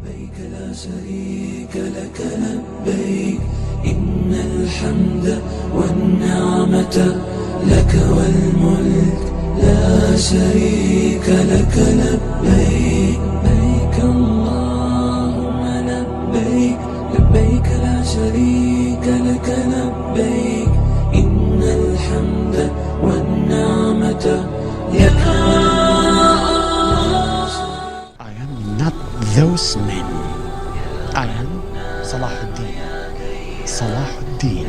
لبيك لا شريك لك لبيك إن الحمد والنعمة لك والملك لا شريك لك لبيك لبيك اللهم لبيك لبيك لا شريك لك لبيك إن الحمد والنعمة لك I am not those men. I am Salahuddin. Salahuddin.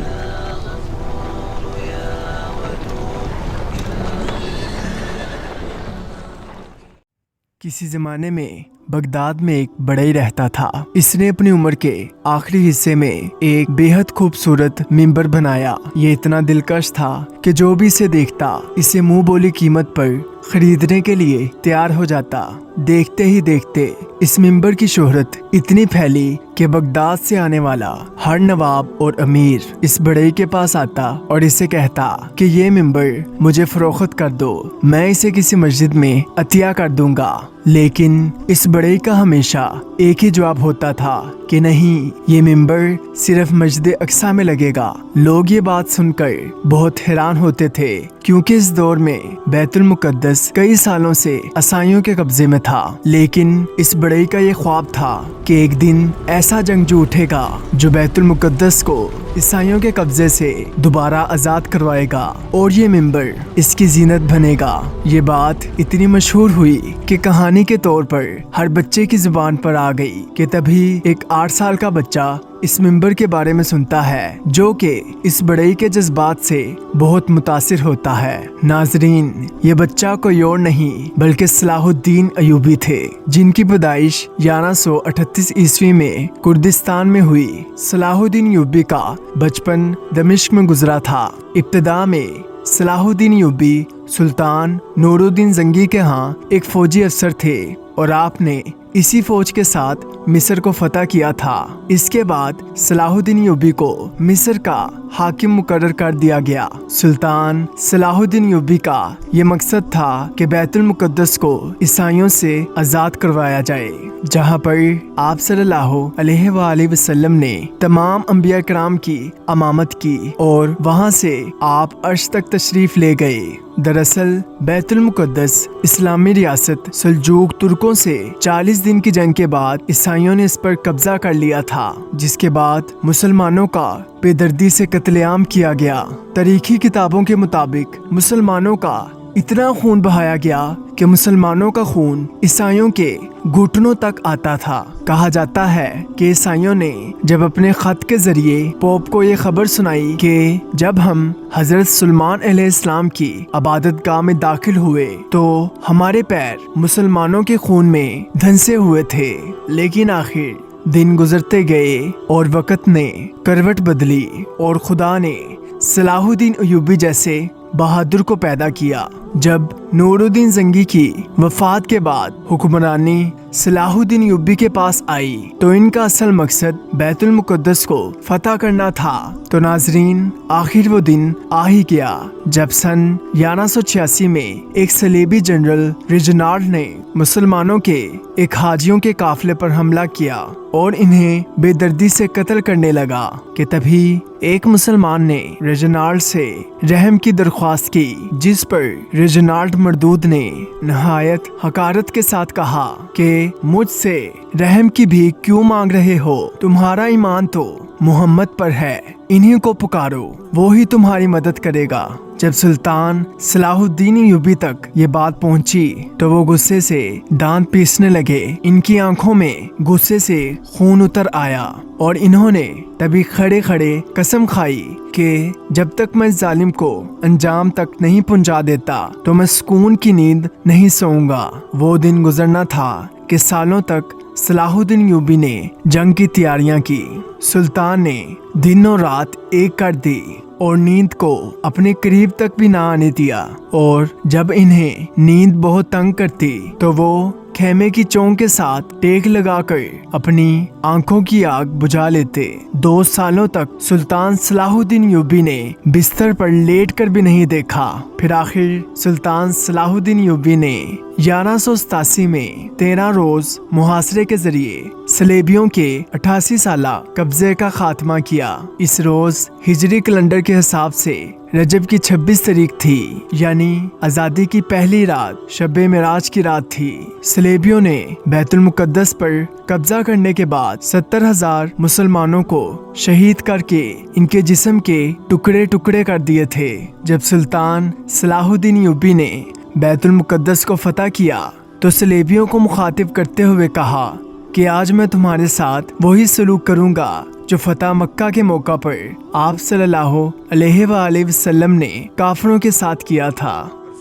किसी ज़माने में बगदाद में एक बड़ई रहता था। इसने अपनी उम्र के आखिरी हिस्से में एक बेहद खूबसूरत मिंबर बनाया। ये इतना दिलकश था कि जो भी इसे देखता इसे मुंह बोली कीमत पर खरीदने के लिए तैयार हो जाता। देखते ही देखते इस मिंबर की शोहरत इतनी फैली कि बगदाद से आने वाला हर नवाब और अमीर इस बड़ई के पास आता और इसे कहता कि ये मिंबर मुझे फरोख्त कर दो, मैं इसे किसी मस्जिद में अतिया कर दूंगा। लेकिन इस बड़ई का हमेशा एक ही जवाब होता था कि नहीं, ये मिंबर सिर्फ मस्जिद अक्सा में लगेगा। लोग ये बात सुनकर बहुत हैरान होते थे, क्योंकि इस दौर में बैतुल मुकद्दस कई सालों से ईसाइयों के कब्जे में था। लेकिन इस बड़ई का ये ख्वाब था कि एक दिन ऐसा जंगजू उठेगा जो बैतुल मुकद्दस को ईसाइयों के कब्जे से दोबारा आजाद करवाएगा और ये मिंबर इसकी जीनत बनेगा। ये बात इतनी मशहूर हुई कि कहानी के तौर पर हर बच्चे की जुबान पर आ गई कि तभी एक 8 साल का बच्चा इस मिंबर के बारे में सुनता है, जो कि इस बड़ई के जज्बात से बहुत मुतासिर होता है। नाजरीन, ये बच्चा कोई और नहीं बल्कि सलाहुद्दीन अयूबी थे, जिनकी पैदाइश 1138 ईस्वी में कुर्दिस्तान में हुई। सलाहुद्दीन अयूबी का बचपन दमिश्क में गुजरा था। इब्तिदा में सलाहुद्दीन अयूबी सुल्तान नूरुद्दीन जंगी के यहाँ एक फौजी अफसर थे और आपने इसी फौज के साथ मिस्र को फतह किया था। इसके बाद सलाहुद्दीन अयूबी को मिस्र का हाकिम मुकर्रर कर दिया गया। सुल्तान सलाहुद्दीन अयूबी का ये मकसद था कि बैतुल मुकद्दस को ईसाइयों से आजाद करवाया जाए, जहाँ पर आप सल्लल्लाहु अलैहि वसल्लम ने तमाम अंबिया किराम की अमामत की और वहाँ से आप अर्श तक तशरीफ ले गए। दरअसल बैतुल मुकद्दस इस्लामी रियासत सल्जूक तुर्कों से 40 दिन की जंग के बाद ईसाइयों ने इस पर कब्जा कर लिया था, जिसके बाद मुसलमानों का बेदर्दी से कत्लेआम किया गया। तारीखी किताबों के मुताबिक मुसलमानों का इतना खून बहाया गया कि मुसलमानों का खून ईसाइयों के घुटनों तक आता था। कहा जाता है कि ईसाइयों ने जब अपने खत के जरिए पोप को ये खबर सुनाई कि जब हम हजरत सुलेमान अलैहिस्सलाम की इबादत गाह में दाखिल हुए तो हमारे पैर मुसलमानों के खून में धंसे हुए थे। लेकिन आखिर दिन गुजरते गए और वक़्त ने करवट बदली और खुदा ने सलाहुद्दीन अयूबी जैसे बहादुर को पैदा किया। जब नूरुद्दीन जंगी की वफात के बाद हुक्मरानी सलाहुद्दीन अयूबी के पास आई तो इनका असल मकसद बैतुल मुकद्दस को फतह करना था। तो नाजरीन, आखिर वो दिन आ ही गया जब सन 1186 में एक सलेबी जनरल रेजिनाल्ड ने मुसलमानों के एक हाजियों के काफिले पर हमला किया और इन्हें बेदर्दी से कत्ल करने लगा कि तभी एक मुसलमान ने रेजिनाल्ड से रहम की दरख्वास्त की, जिस पर रेजिनाल्ड मरदूद ने नहायत हकारत के साथ कहा कि मुझसे रहम की भीख क्यों मांग रहे हो? तुम्हारा ईमान तो मोहम्मद पर है, इन्हीं को पुकारो, वो ही तुम्हारी मदद करेगा। जब सुल्तान सलाहुद्दीन अयूबी तक ये बात पहुंची तो वो गुस्से से दांत पीसने लगे। इनकी आंखों में गुस्से से खून उतर आया और इन्होंने तभी खड़े खड़े कसम खाई कि जब तक मैं जालिम को अंजाम तक नहीं पहुंचा देता तो मैं सुकून की नींद नहीं सोऊंगा। वो दिन गुजरना था कि सालों तक सलाहुद्दीन अयूबी ने जंग की तैयारियां की। सुल्तान ने दिन और रात एक कर दी और नींद को अपने करीब तक भी ना आने दिया, और जब इन्हें नींद बहुत तंग करती तो वो खेमे की चोंक के साथ टेक लगाकर अपनी आंखों की आग बुझा लेते। 2 सालों तक सुल्तान सलाहुद्दीन यूबी ने बिस्तर पर लेटकर भी नहीं देखा। फिर आखिर सुल्तान सलाहुद्दीन यूबी ने 1187 में 13 रोज मुहासरे के जरिए सलेबियों के 88 साला कब्जे का खात्मा किया। इस रोज हिजरी कैलेंडर के हिसाब से रजब की 26 तारीख थी, यानी आज़ादी की पहली रात शब-ए मिराज की रात थी। सलेबियों ने बैतुल मुकद्दस पर कब्जा करने के बाद 70,000 मुसलमानों को शहीद करके इनके जिस्म के टुकड़े टुकड़े कर दिए थे। जब सुल्तान सलाहुद्दीन यूबी ने बैतुल मुकद्दस को फतह किया तो सलेबियों को मुखातिब करते हुए कहा कि आज मैं तुम्हारे साथ वही सलूक करूंगा जो फतह मक्का के मौका पर आप सल्लल्लाहु अलैहि वसल्लम ने काफिरों के साथ किया था।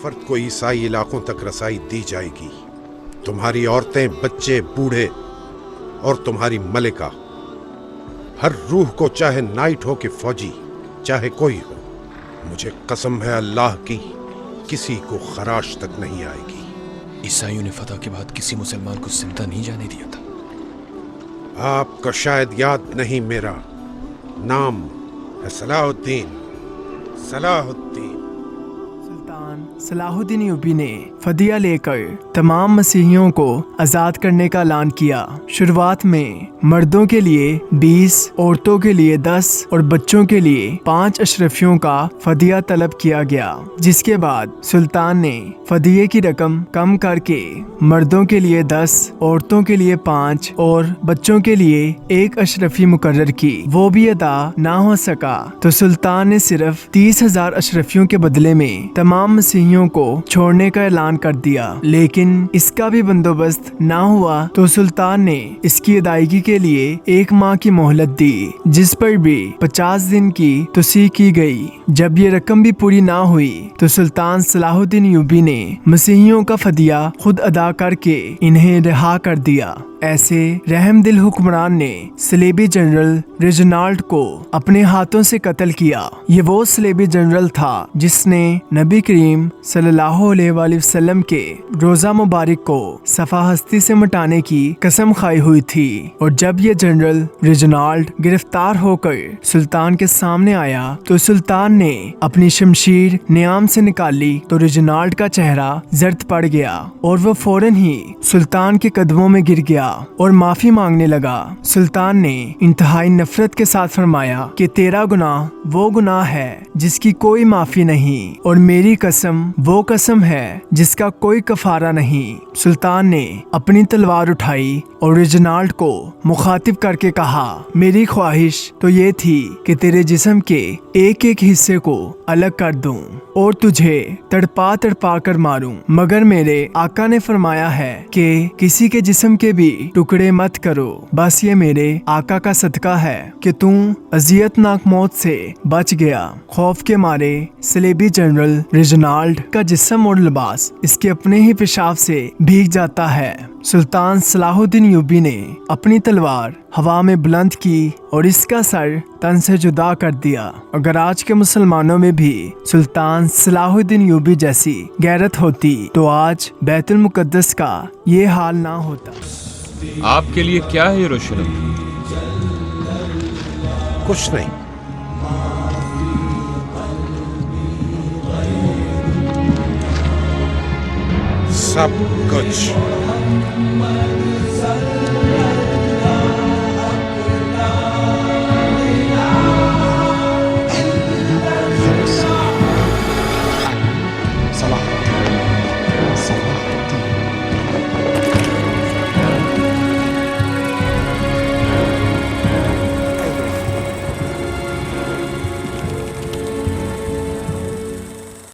फर्द को ईसाई इलाकों तक रसाई दी जाएगी। तुम्हारी औरतें, बच्चे, बूढ़े और तुम्हारी मलिका, हर रूह को, चाहे नाइट हो कि फौजी, चाहे कोई हो, मुझे कसम है अल्लाह की, किसी को खराश तक नहीं आएगी। ईसाइयों ने फतह के बाद किसी मुसलमान को जिंदा नहीं जाने दिया था। आपको शायद याद नहीं, मेरा नाम है सलाहुद्दीन। सुल्तान सलाहुद्दीन यूबी ने फदिया लेकर तमाम मसीहियों को आज़ाद करने का ऐलान किया। शुरुआत में मर्दों के लिए 20, औरतों के लिए 10 और बच्चों के लिए 5 अशरफियों का फदिया तलब किया गया, जिसके बाद सुल्तान ने फदिये की रकम कम करके मर्दों के लिए 10, औरतों के लिए 5 और बच्चों के लिए 1 अशरफी मुकर्रर की। वो भी अदा ना हो सका तो सुल्तान ने सिर्फ 30,000 अशरफियों के बदले में तमाम मसीहियों को छोड़ने का ऐलान कर दिया। लेकिन इसका भी बंदोबस्त ना हुआ तो सुल्तान ने इसकी अदायगी के लिए 1 माह की मोहलत दी, जिस पर भी 50 दिन की तोसीह की गई। जब ये रकम भी पूरी ना हुई तो सुल्तान सलाहुद्दीन यूबी ने मसीहियों का फदिया खुद अदा करके इन्हें रिहा कर दिया। ऐसे रहमदिल हुक्मरान ने सलेबी जनरल रेजिनाल्ड को अपने हाथों से कत्ल किया। ये वो सलेबी जनरल था जिसने नबी करीम सल्लल्लाहु अलैहि वसल्लम के रोजा मुबारक को सफा हस्ती से मिटाने की कसम खाई हुई थी। और जब ये जनरल रेजिनाल्ड गिरफ्तार होकर सुल्तान के सामने आया तो सुल्तान ने अपनी शमशीर नियाम से निकाली तो रेजिनाल्ड का चेहरा जर्द पड़ गया और वो फौरन ही सुल्तान के कदमों में गिर गया और माफी मांगने लगा। सुल्तान ने इंतहाई नफरत के साथ फरमाया कि तेरा गुनाह वो गुनाह है जिसकी कोई माफी नहीं और मेरी कसम वो कसम है जिसका कोई कफारा नहीं। सुल्तान ने अपनी तलवार उठाई और रेजिनाल्ड को मुखातिब करके कहा, मेरी ख्वाहिश तो ये थी कि तेरे जिस्म के एक एक हिस्से को अलग कर दूं और तुझे तड़पा तड़पा कर मारूं, मगर मेरे आका ने फरमाया है कि किसी के जिस्म के भी टुकड़े मत करो। बस ये मेरे आका का सदका है कि तू अजियतनाक मौत से बच गया। खौफ के मारे सलेबी जनरल रेजिनाल्ड का जिस्म और लिबास इसके अपने ही पेशाब से भीग जाता है। सुल्तान सलाहुद्दीन यूबी ने अपनी तलवार हवा में बुलंद की और इसका सर तन से जुदा कर दिया। अगर आज के मुसलमानों में भी सुल्तान सलाहुद्दीन यूबी जैसी गैरत होती तो आज बैतुल मुकद्दस का ये हाल ना होता। आपके लिए क्या है यरूशलेम? कुछ नहीं, सब कुछ।